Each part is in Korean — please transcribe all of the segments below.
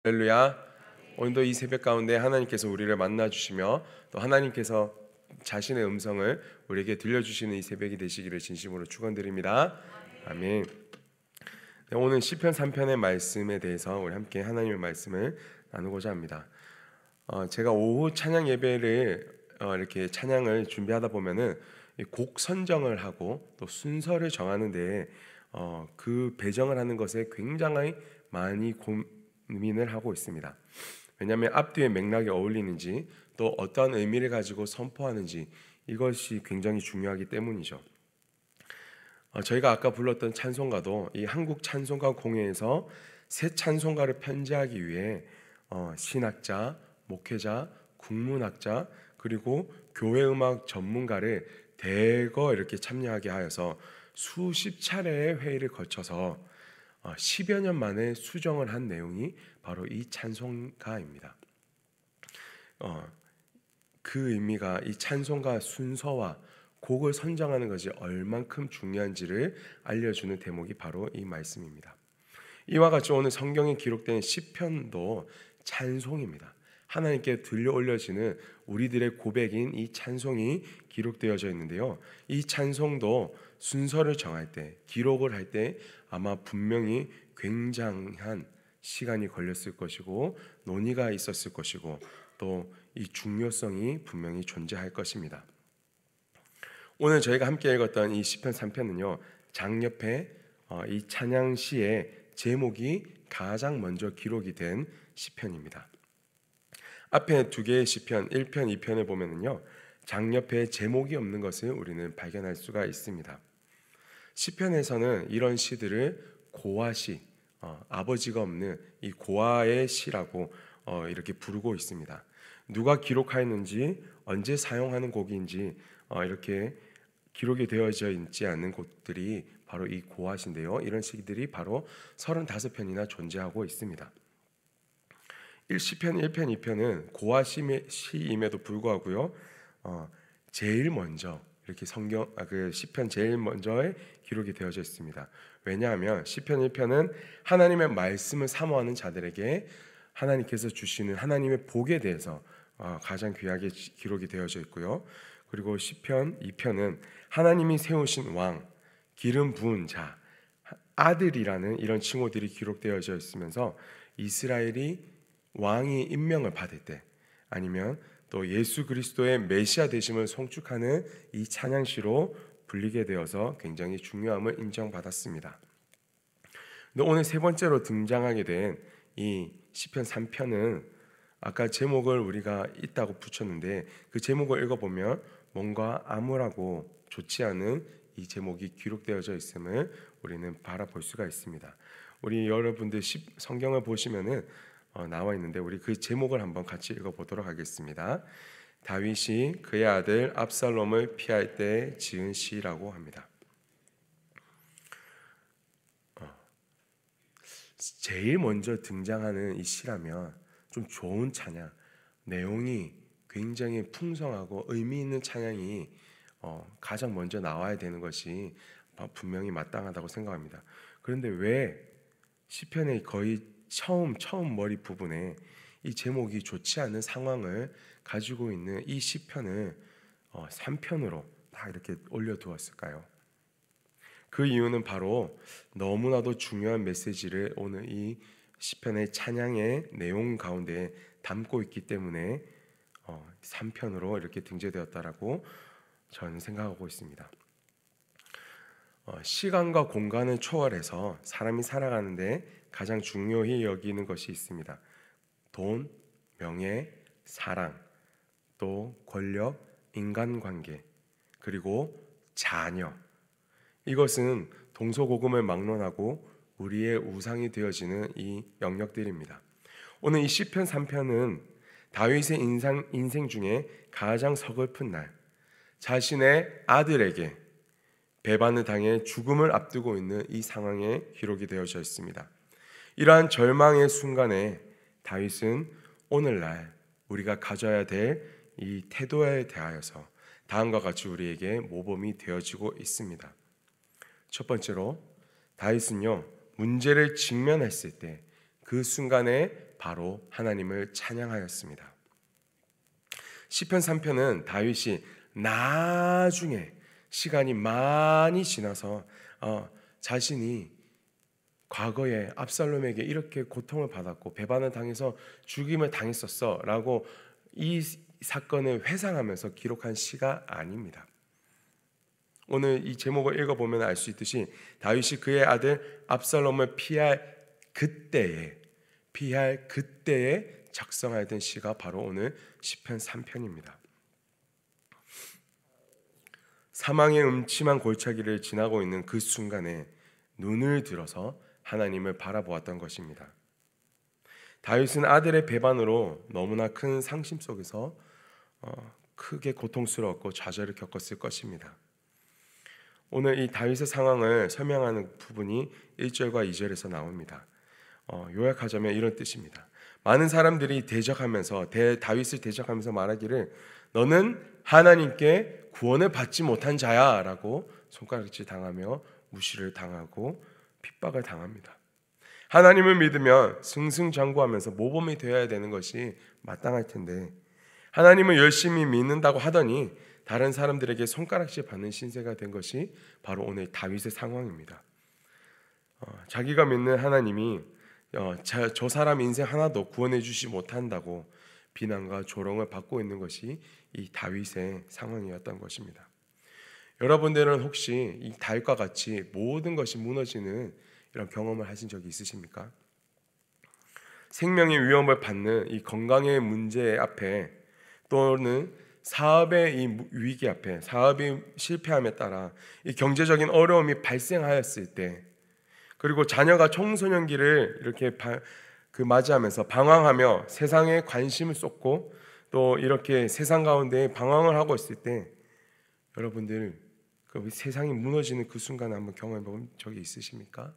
할렐루야. 오늘도 이 새벽 가운데 하나님께서 우리를 만나 주시며 또 하나님께서 자신의 음성을 우리에게 들려주시는 이 새벽이 되시기를 진심으로 축원드립니다. 아멘. 네, 오늘 시편 3편의 말씀에 대해서 우리 함께 하나님의 말씀을 나누고자 합니다. 제가 오후 찬양 예배를 이렇게 찬양을 준비하다 보면은 곡 선정을 하고 또 순서를 정하는데 그 배정을 하는 것에 굉장히 많이 고민을 하고 있습니다. 왜냐하면 앞뒤의 맥락이 어울리는지 또 어떠한 의미를 가지고 선포하는지 이것이 굉장히 중요하기 때문이죠. 저희가 아까 불렀던 찬송가도 이 한국 찬송가 공회에서 새 찬송가를 편지하기 위해 신학자, 목회자, 국문학자 그리고 교회 음악 전문가를 대거 이렇게 참여하게 하여서 수십 차례의 회의를 거쳐서 10여 년 만에 수정을 한 내용이 바로 이 찬송가입니다. 그 의미가 이 찬송가 순서와 곡을 선정하는 것이 얼만큼 중요한지를 알려주는 대목이 바로 이 말씀입니다. 이와 같이 오늘 성경에 기록된 시편도 찬송입니다. 하나님께 들려 올려지는 우리들의 고백인 이 찬송이 기록되어져 있는데요. 이 찬송도 순서를 정할 때, 기록을 할 때 아마 분명히 굉장한 시간이 걸렸을 것이고 논의가 있었을 것이고 또 이 중요성이 분명히 존재할 것입니다. 오늘 저희가 함께 읽었던 이 시편 3편은요. 장옆에 이 찬양시의 제목이 가장 먼저 기록이 된 시편입니다. 앞에 두 개의 시편 1편, 2편을 보면은요. 장옆에 제목이 없는 것을 우리는 발견할 수가 있습니다. 시편에서는 이런 시들을 고아시, 아버지가 없는 이 고아의 시라고 이렇게 부르고 있습니다. 누가 기록하였는지 언제 사용하는 곡인지 이렇게 기록이 되어져 있지 않는 곡들이 바로 이 고아시인데요. 이런 시들이 바로 35편이나 존재하고 있습니다. 시편 1편, 2편은 고아시임에도 불구하고요. 제일 먼저 이렇게 그 시편 제일 먼저에 기록이 되어져 있습니다. 왜냐하면 시편 1편은 하나님의 말씀을 사모하는 자들에게 하나님께서 주시는 하나님의 복에 대해서 가장 귀하게 기록이 되어져 있고요. 그리고 시편 2편은 하나님이 세우신 왕, 기름 부은 자, 아들이라는 이런 칭호들이 기록되어져 있으면서 이스라엘이 왕이 임명을 받을 때 아니면 또 예수 그리스도의 메시아 되심을 송축하는 이 찬양시로 불리게 되어서 굉장히 중요함을 인정받았습니다. 근데 오늘 세 번째로 등장하게 된 이 시편 3편은 아까 제목을 우리가 있다고 붙였는데 그 제목을 읽어보면 뭔가 암울하고 좋지 않은 이 제목이 기록되어져 있음을 우리는 바라볼 수가 있습니다. 우리 여러분들 성경을 보시면은 나와 있는데 우리 그 제목을 한번 같이 읽어보도록 하겠습니다. 다윗이 그의 아들 압살롬을 피할 때 지은 시라고 합니다. 제일 먼저 등장하는 이 시라면 좀 좋은 찬양, 내용이 굉장히 풍성하고 의미 있는 찬양이 가장 먼저 나와야 되는 것이 분명히 마땅하다고 생각합니다. 그런데 왜 시편의 거의 처음 머리 부분에 이 제목이 좋지 않은 상황을 가지고 있는 이 시편을 3편으로 다 이렇게 올려두었을까요? 그 이유는 바로 너무나도 중요한 메시지를 오늘 이 시편의 찬양의 내용 가운데 담고 있기 때문에 3편으로 이렇게 등재되었다라고 저는 생각하고 있습니다. 시간과 공간을 초월해서 사람이 살아가는데 가장 중요히 여기는 것이 있습니다. 돈, 명예, 사랑, 또 권력, 인간관계, 그리고 자녀. 이것은 동서고금을 막론하고 우리의 우상이 되어지는 이 영역들입니다. 오늘 이 시편 3편은 다윗의 인생 중에 가장 서글픈 날, 자신의 아들에게 배반을 당해 죽음을 앞두고 있는 이 상황에 기록이 되어져 있습니다. 이러한 절망의 순간에 다윗은 오늘날 우리가 가져야 될 이 태도에 대하여서 다음과 같이 우리에게 모범이 되어지고 있습니다. 첫 번째로 다윗은요 문제를 직면했을 때 그 순간에 바로 하나님을 찬양하였습니다. 시편 3편은 다윗이 나중에 시간이 많이 지나서 자신이 과거에 압살롬에게 이렇게 고통을 받았고 배반을 당해서 죽임을 당했었어 라고 이 사건을 회상하면서 기록한 시가 아닙니다. 오늘 이 제목을 읽어보면 알 수 있듯이 다윗이 그의 아들 압살롬을 피할 그때에 작성하였던 시가 바로 오늘 시편 3편입니다. 사망의 음침한 골짜기를 지나고 있는 그 순간에 눈을 들어서 하나님을 바라보았던 것입니다. 다윗은 아들의 배반으로 너무나 큰 상심 속에서 크게 고통스러웠고 좌절을 겪었을 것입니다. 오늘 이 다윗의 상황을 설명하는 부분이 1절과 2절에서 나옵니다. 요약하자면 이런 뜻입니다. 많은 사람들이 다윗을 대적하면서 말하기를 너는 하나님께 구원을 받지 못한 자야 라고 손가락질 당하며 무시를 당하고 핍박을 당합니다. 하나님을 믿으면 승승장구하면서 모범이 되어야 되는 것이 마땅할 텐데 하나님을 열심히 믿는다고 하더니 다른 사람들에게 손가락질 받는 신세가 된 것이 바로 오늘 다윗의 상황입니다. 자기가 믿는 하나님이 저 사람 인생 하나도 구원해 주지 못한다고 비난과 조롱을 받고 있는 것이 이 다윗의 상황이었던 것입니다. 여러분들은 혹시 이 다윗과 같이 모든 것이 무너지는 이런 경험을 하신 적이 있으십니까? 생명의 위험을 받는 이 건강의 문제 앞에 또는 사업의 이 위기 앞에 사업이 실패함에 따라 이 경제적인 어려움이 발생하였을 때 그리고 자녀가 청소년기를 이렇게 맞이하면서 방황하며 세상에 관심을 쏟고 또 이렇게 세상 가운데 방황을 하고 있을 때 여러분들 그 세상이 무너지는 그 순간을 한번 경험해 본 적이 있으십니까?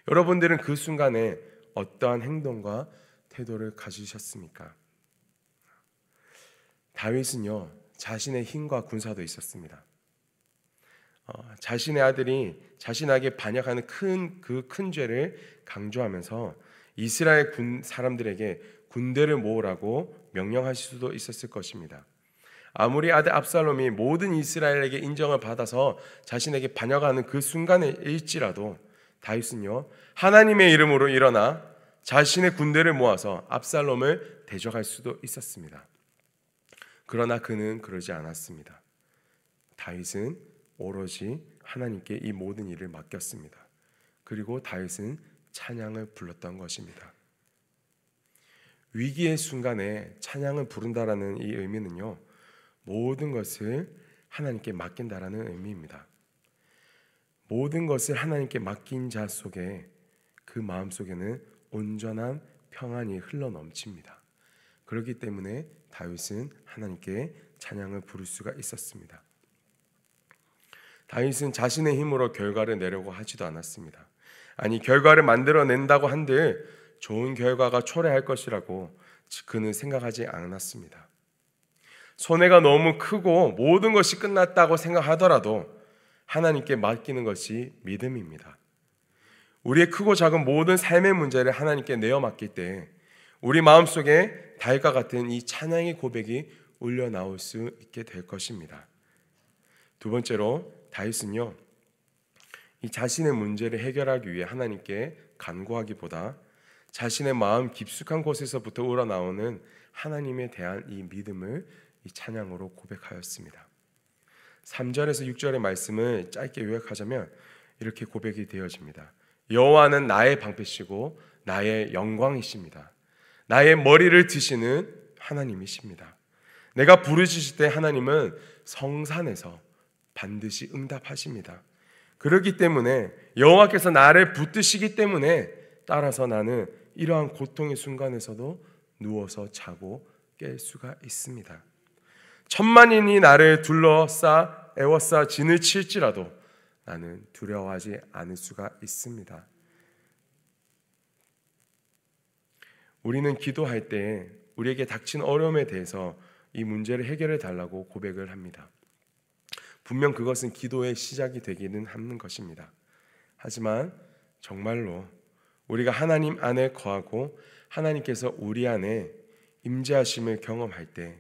여러분들은 그 순간에 어떠한 행동과 태도를 가지셨습니까? 다윗은요 자신의 힘과 군사도 있었습니다. 자신의 아들이 자신에게 반역하는 큰 죄를 강조하면서 이스라엘 사람들에게 군대를 모으라고 명령하실 수도 있었을 것입니다. 아무리 아들 압살롬이 모든 이스라엘에게 인정을 받아서 자신에게 반역하는 그 순간일지라도 다윗은요 하나님의 이름으로 일어나 자신의 군대를 모아서 압살롬을 대적할 수도 있었습니다. 그러나 그는 그러지 않았습니다. 다윗은 오로지 하나님께 이 모든 일을 맡겼습니다. 그리고 다윗은 찬양을 불렀던 것입니다. 위기의 순간에 찬양을 부른다라는 이 의미는요 모든 것을 하나님께 맡긴다라는 의미입니다. 모든 것을 하나님께 맡긴 자 속에 그 마음 속에는 온전한 평안이 흘러넘칩니다. 그렇기 때문에 다윗은 하나님께 찬양을 부를 수가 있었습니다. 다윗은 자신의 힘으로 결과를 내려고 하지도 않았습니다. 아니 결과를 만들어낸다고 한들 좋은 결과가 초래할 것이라고 그는 생각하지 않았습니다. 손해가 너무 크고 모든 것이 끝났다고 생각하더라도 하나님께 맡기는 것이 믿음입니다. 우리의 크고 작은 모든 삶의 문제를 하나님께 내어 맡길 때 우리 마음속에 다윗과 같은 이 찬양의 고백이 울려 나올 수 있게 될 것입니다. 두 번째로 다윗은요 이 자신의 문제를 해결하기 위해 하나님께 간구하기보다 자신의 마음 깊숙한 곳에서부터 우러나오는 하나님에 대한 이 믿음을 이 찬양으로 고백하였습니다. 3절에서 6절의 말씀을 짧게 요약하자면 이렇게 고백이 되어집니다. 여호와는 나의 방패시고 나의 영광이십니다. 나의 머리를 드시는 하나님이십니다. 내가 부르짖을 때 하나님은 성산에서 반드시 응답하십니다. 그렇기 때문에 여호와께서 나를 붙드시기 때문에 따라서 나는 이러한 고통의 순간에서도 누워서 자고 깰 수가 있습니다. 천만인이 나를 둘러싸 애워싸 진을 칠지라도 나는 두려워하지 않을 수가 있습니다. 우리는 기도할 때 우리에게 닥친 어려움에 대해서 이 문제를 해결해 달라고 고백을 합니다. 분명 그것은 기도의 시작이 되기는 하는 것입니다. 하지만 정말로 우리가 하나님 안에 거하고 하나님께서 우리 안에 임재하심을 경험할 때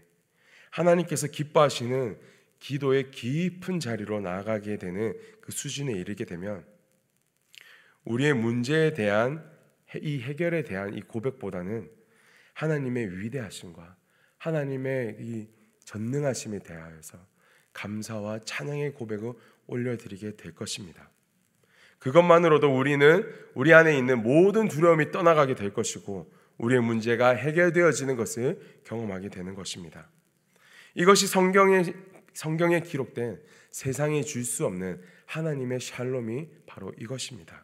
하나님께서 기뻐하시는 기도의 깊은 자리로 나아가게 되는 그 수준에 이르게 되면 우리의 문제에 대한 이 해결에 대한 이 고백보다는 하나님의 위대하심과 하나님의 이 전능하심에 대하여서 감사와 찬양의 고백을 올려드리게 될 것입니다. 그것만으로도 우리는 우리 안에 있는 모든 두려움이 떠나가게 될 것이고 우리의 문제가 해결되어지는 것을 경험하게 되는 것입니다. 이것이 성경에 기록된 세상에 줄 수 없는 하나님의 샬롬이 바로 이것입니다.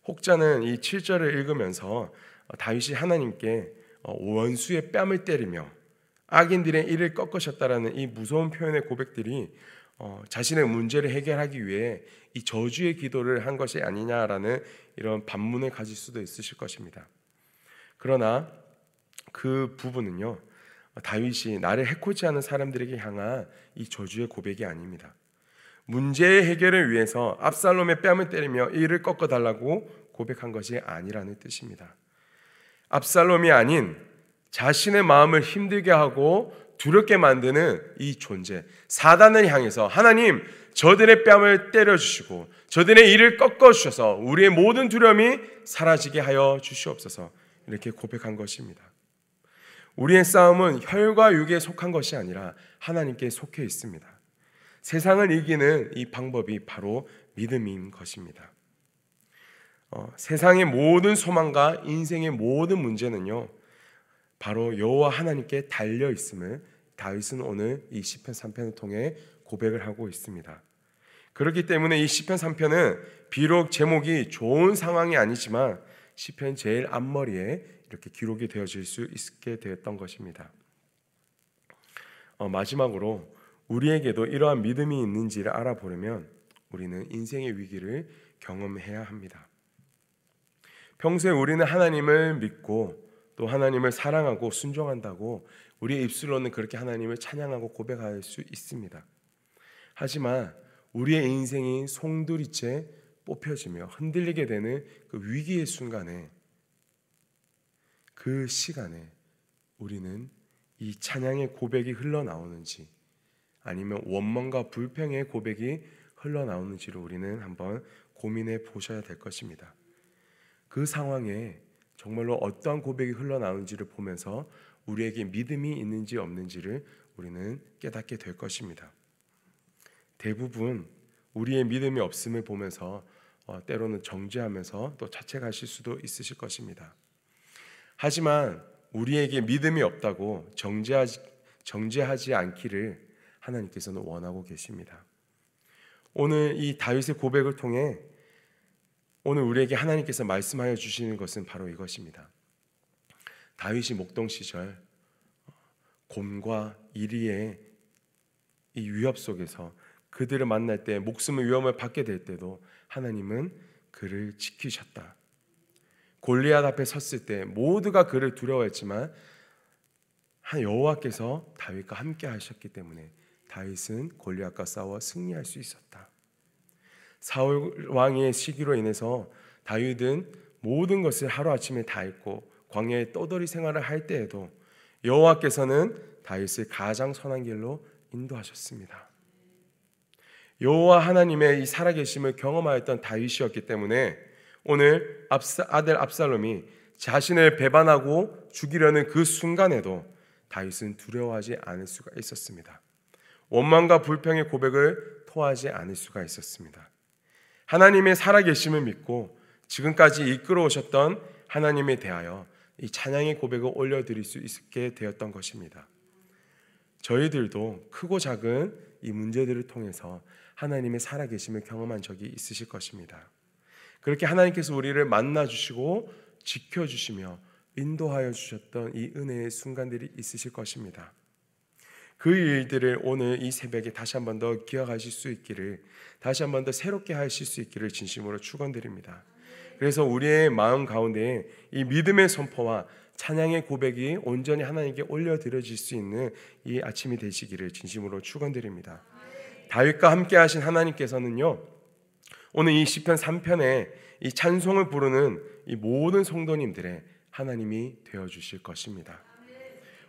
혹자는 이 7절을 읽으면서 다윗이 하나님께 원수의 뺨을 때리며 악인들의 이를 꺾으셨다라는 이 무서운 표현의 고백들이 자신의 문제를 해결하기 위해 이 저주의 기도를 한 것이 아니냐라는 이런 반문을 가질 수도 있으실 것입니다. 그러나 그 부분은요, 다윗이 나를 해코지 하는 사람들에게 향한 이 저주의 고백이 아닙니다. 문제의 해결을 위해서 압살롬의 뺨을 때리며 이를 꺾어달라고 고백한 것이 아니라는 뜻입니다. 압살롬이 아닌 자신의 마음을 힘들게 하고 두렵게 만드는 이 존재, 사단을 향해서 하나님, 저들의 뺨을 때려주시고 저들의 이를 꺾어주셔서 우리의 모든 두려움이 사라지게 하여 주시옵소서, 이렇게 고백한 것입니다. 우리의 싸움은 혈과 육에 속한 것이 아니라 하나님께 속해 있습니다. 세상을 이기는 이 방법이 바로 믿음인 것입니다. 세상의 모든 소망과 인생의 모든 문제는요, 바로 여호와 하나님께 달려 있음을 다윗은 오늘 이 시편 3편을 통해 고백을 하고 있습니다. 그렇기 때문에 이 시편 3편은 비록 제목이 좋은 상황이 아니지만 시편 제일 앞머리에 이렇게 기록이 되어질 수 있게 되었던 것입니다. 마지막으로 우리에게도 이러한 믿음이 있는지를 알아보려면 우리는 인생의 위기를 경험해야 합니다. 평소에 우리는 하나님을 믿고 또 하나님을 사랑하고 순종한다고 우리의 입술로는 그렇게 하나님을 찬양하고 고백할 수 있습니다. 하지만 우리의 인생이 송두리째 뽑혀지며 흔들리게 되는 그 위기의 순간에, 그 시간에 우리는 이 찬양의 고백이 흘러나오는지 아니면 원망과 불평의 고백이 흘러나오는지를 우리는 한번 고민해 보셔야 될 것입니다. 그 상황에 정말로 어떠한 고백이 흘러나오는지를 보면서 우리에게 믿음이 있는지 없는지를 우리는 깨닫게 될 것입니다. 대부분 우리의 믿음이 없음을 보면서 때로는 정죄하면서 또 자책하실 수도 있으실 것입니다. 하지만 우리에게 믿음이 없다고 정죄하지 않기를 하나님께서는 원하고 계십니다. 오늘 이 다윗의 고백을 통해 오늘 우리에게 하나님께서 말씀하여 주시는 것은 바로 이것입니다. 다윗이 목동 시절 곰과 이리의 이 위협 속에서 그들을 만날 때 목숨의 위험을 받게 될 때도 하나님은 그를 지키셨다. 골리앗 앞에 섰을 때 모두가 그를 두려워했지만 여호와께서 다윗과 함께 하셨기 때문에 다윗은 골리앗과 싸워 승리할 수 있었다. 사울 왕의 시기로 인해서 다윗은 모든 것을 하루아침에 다 잃고 광야의 떠돌이 생활을 할 때에도 여호와께서는 다윗을 가장 선한 길로 인도하셨습니다. 여호와 하나님의 이 살아계심을 경험하였던 다윗이었기 때문에 오늘 아들 압살롬이 자신을 배반하고 죽이려는 그 순간에도 다윗은 두려워하지 않을 수가 있었습니다. 원망과 불평의 고백을 토하지 않을 수가 있었습니다. 하나님의 살아계심을 믿고 지금까지 이끌어 오셨던 하나님에 대하여 이 찬양의 고백을 올려드릴 수 있게 되었던 것입니다. 저희들도 크고 작은 이 문제들을 통해서 하나님의 살아계심을 경험한 적이 있으실 것입니다. 그렇게 하나님께서 우리를 만나주시고 지켜주시며 인도하여 주셨던 이 은혜의 순간들이 있으실 것입니다. 그 일들을 오늘 이 새벽에 다시 한 번 더 기억하실 수 있기를, 다시 한 번 더 새롭게 하실 수 있기를 진심으로 축원드립니다. 그래서 우리의 마음 가운데 이 믿음의 선포와 찬양의 고백이 온전히 하나님께 올려드려질 수 있는 이 아침이 되시기를 진심으로 축원드립니다. 다윗과 함께 하신 하나님께서는요, 오늘 이 시편 3편에 이 찬송을 부르는 이 모든 성도님들의 하나님이 되어주실 것입니다.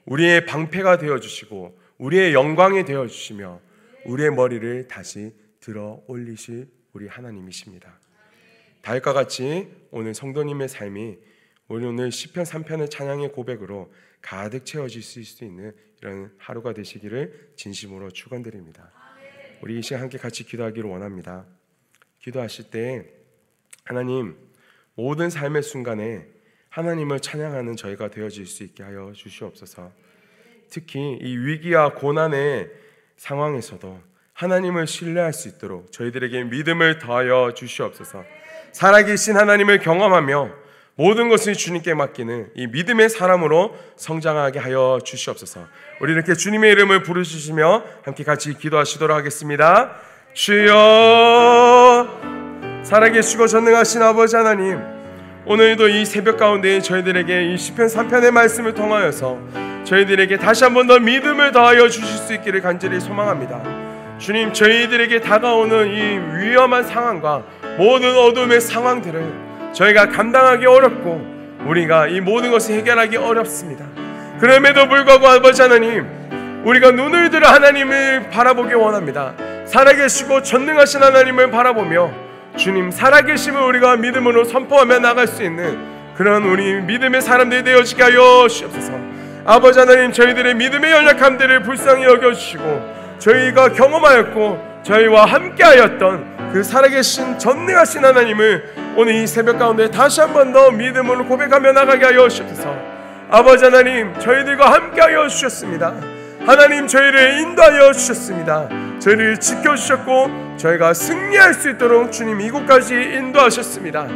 우리의 방패가 되어주시고 우리의 영광이 되어주시며 우리의 머리를 다시 들어 올리실 우리 하나님이십니다. 다윗과 같이 오늘 성도님의 삶이 오늘 시편 3편의 찬양의 고백으로 가득 채워질 수 있는 이런 하루가 되시기를 진심으로 축원드립니다. 우리 이 시간 함께 같이 기도하기를 원합니다. 기도하실 때 하나님, 모든 삶의 순간에 하나님을 찬양하는 저희가 되어질 수 있게 하여 주시옵소서. 특히 이 위기와 고난의 상황에서도 하나님을 신뢰할 수 있도록 저희들에게 믿음을 더하여 주시옵소서. 살아계신 하나님을 경험하며 모든 것을 주님께 맡기는 이 믿음의 사람으로 성장하게 하여 주시옵소서. 우리 이렇게 주님의 이름을 부르시며 함께 같이 기도하시도록 하겠습니다. 주여, 살아계시고 전능하신 아버지 하나님, 오늘도 이 새벽 가운데 저희들에게 이 시편 3편의 말씀을 통하여서 저희들에게 다시 한 번 더 믿음을 더하여 주실 수 있기를 간절히 소망합니다. 주님, 저희들에게 다가오는 이 위험한 상황과 모든 어둠의 상황들을 저희가 감당하기 어렵고 우리가 이 모든 것을 해결하기 어렵습니다. 그럼에도 불구하고 아버지 하나님, 우리가 눈을 들어 하나님을 바라보기 원합니다. 살아계시고 전능하신 하나님을 바라보며 주님 살아계심을 우리가 믿음으로 선포하며 나갈 수 있는 그런 우리 믿음의 사람들이 되어지게 하여 주옵소서. 아버지 하나님, 저희들의 믿음의 연약함들을 불쌍히 여겨주시고 저희가 경험하였고 저희와 함께하였던 그 살아계신 전능하신 하나님을 오늘 이 새벽 가운데 다시 한 번 더 믿음으로 고백하며 나가게 하여 주옵소서. 아버지 하나님, 저희들과 함께하여 주셨습니다. 하나님, 저희를 인도하여 주셨습니다. 저희를 지켜주셨고 저희가 승리할 수 있도록 주님 이곳까지 인도하셨습니다.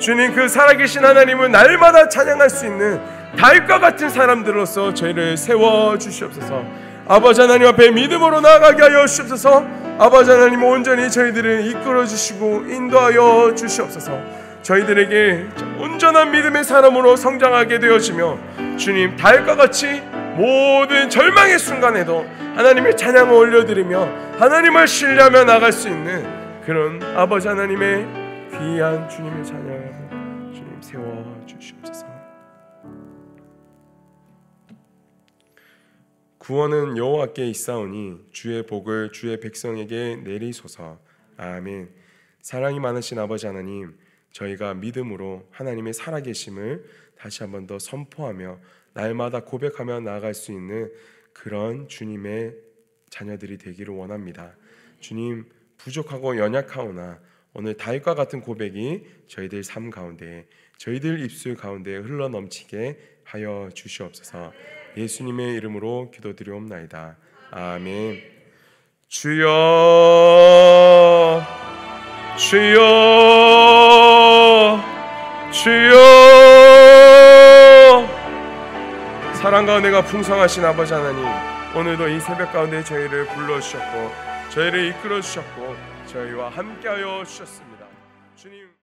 주님, 그 살아계신 하나님을 날마다 찬양할 수 있는 다윗과 같은 사람들로서 저희를 세워주시옵소서. 아버지 하나님 앞에 믿음으로 나아가게 하여 주옵소서. 아버지 하나님, 온전히 저희들을 이끌어주시고 인도하여 주시옵소서. 저희들에게 온전한 믿음의 사람으로 성장하게 되어지며 주님, 다윗과 같이 모든 절망의 순간에도 하나님의 찬양을 올려드리며 하나님을 신뢰하며 나갈 수 있는 그런 아버지 하나님의 귀한 주님을 찬양하고 주님 세워주시옵소서. 구원은 여호와께 있사오니 주의 복을 주의 백성에게 내리소서. 아멘. 사랑이 많으신 아버지 하나님, 저희가 믿음으로 하나님의 살아계심을 다시 한 번 더 선포하며 날마다 고백하며 나아갈 수 있는 그런 주님의 자녀들이 되기를 원합니다. 주님, 부족하고 연약하오나 오늘 다윗과 같은 고백이 저희들 삶 가운데 저희들 입술 가운데 흘러넘치게 하여 주시옵소서. 예수님의 이름으로 기도드리옵나이다. 아멘. 주여, 주여, 주여. 사랑과 은혜가 풍성하신 아버지 하나님, 오늘도 이 새벽 가운데 저희를 불러주셨고 저희를 이끌어주셨고 저희와 함께하여 주셨습니다. 주님.